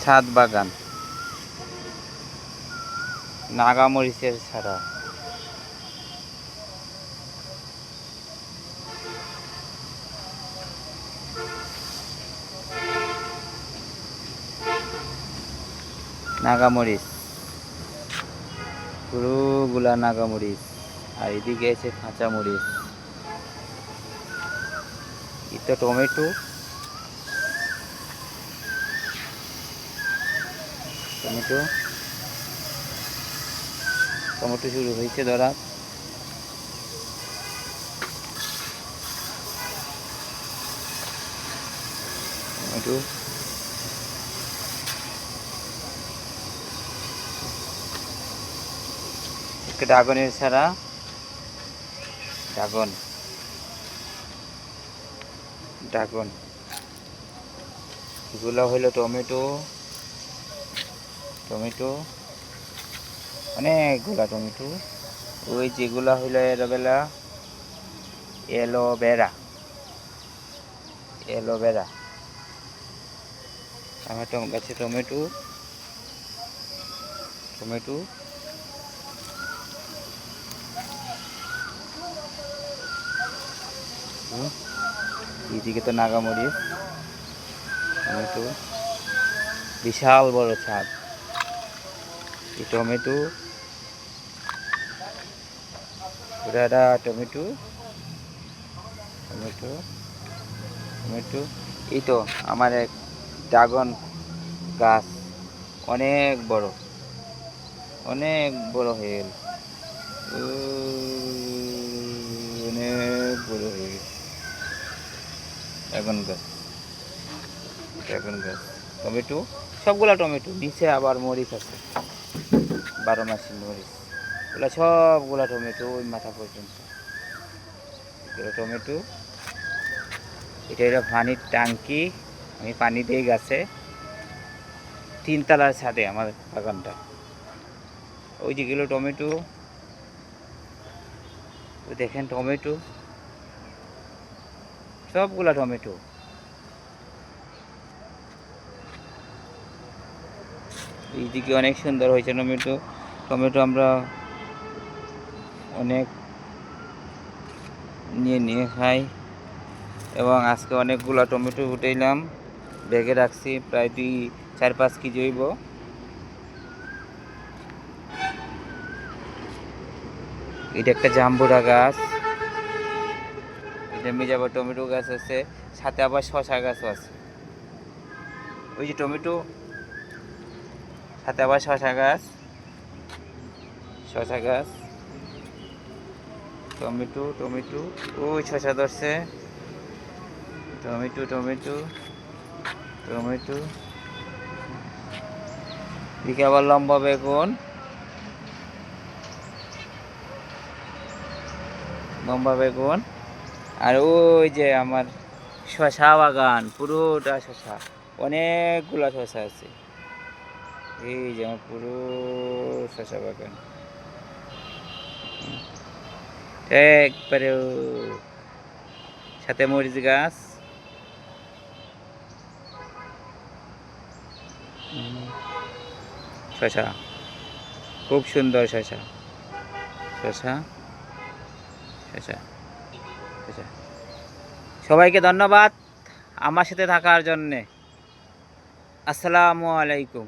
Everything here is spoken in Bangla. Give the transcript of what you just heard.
ছাদ বাগান, নাগামরিচের ছাড়া। নাগামরিচ, পুরোগুলা নাগামরিচ। আর এদিকে আছে কাঁচামরিচ। এটা টমেটো, টমেটো টমেটো শুরু হয়েছে ধরা। টমেটো, ড্রাগনের ছাড়া, ড্রাগন, ড্রাগন। এগুলো হইলো টমেটো, টমেটো, অনেকগুলা টমেটো। ওই যেগুলা হইলো এলোভেরা, এলোভেরা, এলোভেরা। আমার গাছে টমেটো, টমেটো। এদিকে তো নাগামরিচ, টমেটো, বিশাল বড় ছাদ। এই টমেটো, পুরাটা টমেটো, টমেটো, টমেটো। এই তো আমার এক ড্রাগন গাছ, অনেক বড়, অনেক বড় হয়ে গেল, অনেক বড় হয়ে গেল ড্রাগন গাছ, ড্রাগন গাছ। টমেটো, সবগুলা টমেটো। নিচে আবার মরিচ আছে, 12 মাসি মরিচ। ওগুলা সবগুলা টমেটো, ওই মাথা পর্যন্ত। এগুলো টমেটো। এটা হলো পানির ট্যাঙ্কি, আমি পানি দিয়ে গাছে। 3 তলার ছাদে আমার বাগানটা। ওই যেগুলো টমেটো, ওই দেখেন টমেটো, সবগুলা টমেটো। এইদিকে অনেক সুন্দর হয়েছে টমেটো। টমেটো আমরা অনেক নিয়ে নিয়ে খাই। এবং আজকে অনেকগুলো টমেটো উঠাইলাম, ব্যাগে রাখছি, প্রায় 4-5 কেজি হইব। এটা একটা জাম্বুরা গাছ, এটা মিজাবার টমেটো গাছ আছে, সাথে আবার শশা গাছও আছে। ওই যে টমেটো, সাথে আবার শশা গাছ, শশা গাছ, টমেটো, টমেটো। ওই শশা ধরছে, টমেটো, টমেটো, টমেটো। দিকে আবার লম্বা বেগুন, লম্বা বেগুন। আর ওই যে আমার শশা বাগান, পুরোটা শশা, অনেকগুলা শশা আছে। এই যে আমার পুরো শশা বাগান একবারে। সাথে মরিচ গাছ, শশা, খুব সুন্দর শশা, শশা, শশা, শশা। সবাইকে ধন্যবাদ আমার সাথে থাকার জন্যে। আসসালামু আলাইকুম।